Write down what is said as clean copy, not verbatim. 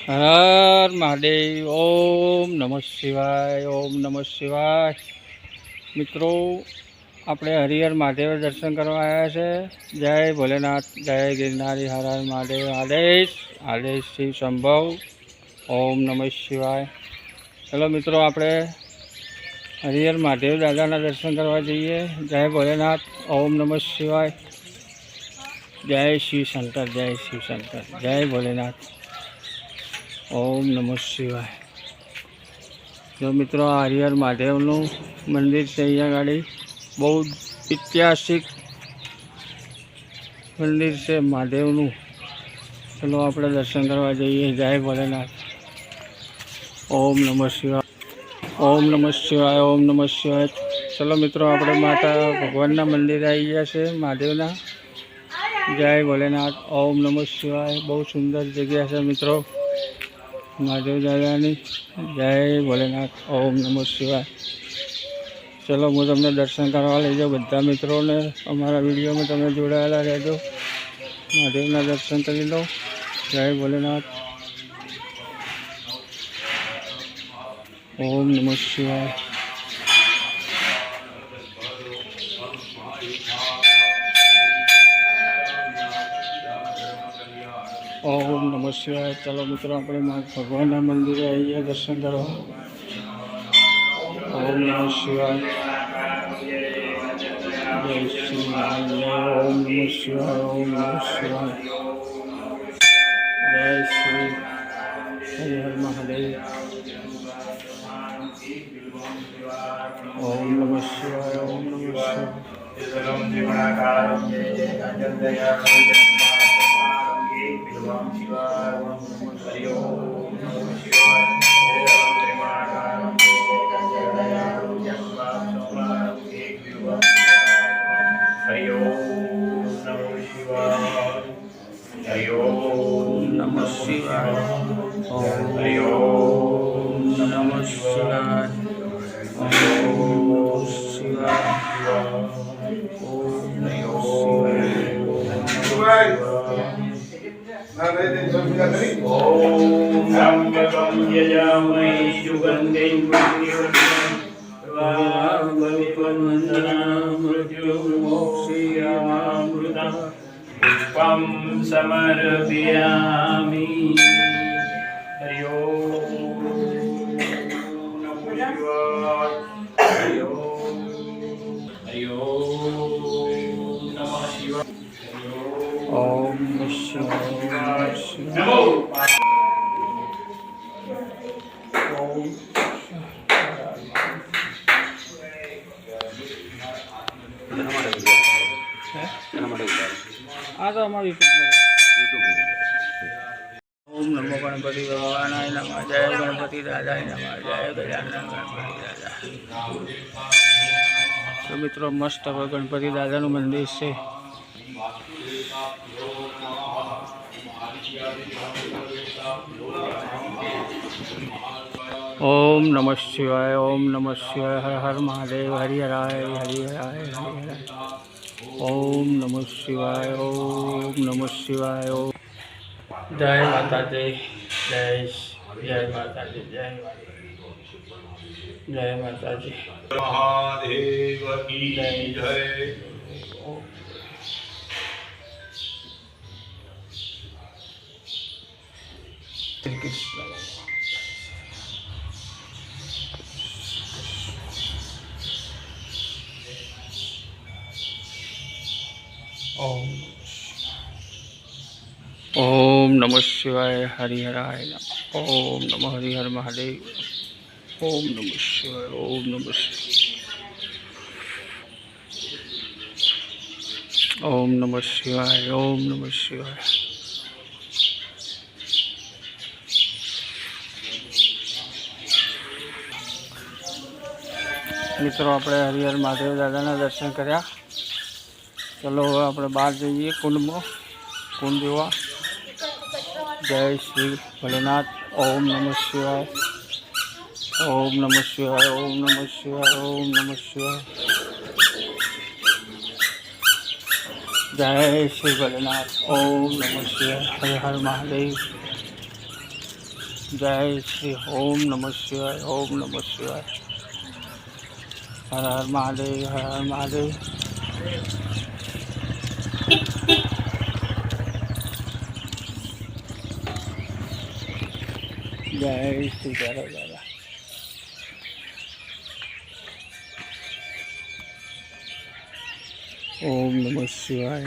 હર મહાદેવ. ઓમ નમઃ શિવાય. ઓમ નમઃ શિવાય. મિત્રો, આપણે હરિહર મહાદેવ દર્શન કરવા આવ્યા છે. જય ભોલેનાથ, જય ગિરનારી, હર હર મહાદેવ. આદેશ આદેશ શિવ સંભવ. ઓમ નમઃ શિવાય. ચલો મિત્રો, આપણે હરિહર મહાદેવ દાદાના દર્શન કરવા જઈએ. જય ભોલેનાથ. ઓમ નમઃ શિવાય. જય શિવ શંકર, જય શિવ શંકર, જય ભોલેનાથ. ઓમ નમઃ શિવાય. જો મિત્રો, આ હરિહર મહાદેવનું મંદિર છે. અહીંયા ગાડી બહુ ઐતિહાસિક મંદિર છે મહાદેવનું. ચલો આપણે દર્શન કરવા જઈએ. જય ભોલેનાથ. ઓમ નમઃ શિવાય. ઓમ નમઃ શિવાય. ઓમ નમઃ શિવાય. ચલો મિત્રો, આપણે માતા ભગવાનના મંદિરે આવી ગયા છે મહાદેવના. જય ભોલેનાથ. ઓમ નમઃ શિવાય. બહુ સુંદર જગ્યા છે મિત્રો મહાદેવ દાદાની. જય ભોલેનાથ. ઓમ નમઃ શિવાય. ચલો, હું તમને દર્શન કરવા લઈ જાઉં. બધા મિત્રોને અમારા વિડીયોમાં તમે જોડાયેલા રહેજો. મહાદેવના દર્શન કરી લો. જય ભોલેનાથ. ઓમ નમઃ શિવાય. ઓમ નમઃ શિવાય. ચલો મિત્રો, આપણે ભગવાનના મંદિરે આવીએ દર્શન કરવા. ઓમ નમઃ શિવાય. જય શ્રી રામ. ઓમ નમઃ શિવાય. ઓમ નમઃ શિવાય. જય શ્રી હરિહર મહાદેવ. ઓમ નમઃ શિવાય. ઓમ નમઃ શિવાય. નમઃ શિવાય. ઓમ નમઃ શિવાય. ઓમ શિવાય. પુષ્પમ સમર્પયામિ. હરિ ઓમ નમો શિવાય. હરિ ઓમ. હરિ ઓમ નમઃ શિવાય. ઓમ નમઃ શિવાય. નમો આ તો અમારું યુટ્યુબ. ઓમ નમો ગણપતિ ભગવાનાય નમઃ. જય ગણપતિ દાદાય નમઃ. જય ગજાનન ગણપતિ દાદા. તો મિત્રો, મસ્ત હવે ગણપતિ દાદાનું મંદિર છે. ઓમ નમઃ શિવાય. ઓમ નમઃ શિવાય. હર હર મહાદેવ. હરિહરાય હરિહરાય હરિહરાય. ઓમ નમઃ શિવાય. ઓમ નમઃ શિવાય. ઓમ. જય માતાજી. જય માતાજી. જય માતાજી. મહાદેવ કી જય. શ્રી કૃષ્ણ. ઓમ નમઃ શિવાય. હરિહરાય નમઃ. ઓમ નમઃ હરિહર મહાદેવ. ઓમ નમઃ શિવાય. ઓમ નમઃ શિવાય. ઓમ નમઃ શિવાય. ઓમ નમઃ શિવાય. મિત્રો, આપણે હરિહર મહાદેવ દાદાના દર્શન કર્યા. ચલો, હવે આપણે બહાર જઈએ કુંડમાં. કુંડ જોવા. જય શ્રી ભોલેનાથ. ઓમ નમઃ શિવાય. ઓમ નમઃ શિવાય. ઓમ નમઃ શિવાય. ઓમ નમઃ શિવાય. જય શ્રી ભોલેનાથ. ઓમ નમઃ શિવાય. હર હર મહાદેવ. જય શ્રી ઓમ નમઃ શિવાય, ઓમ નમઃ શિવાય. હર હર મહાદેવ, હર હર મહાદેવ. જય શ્રી દાદા. ઓમ નમઃ શિવાય.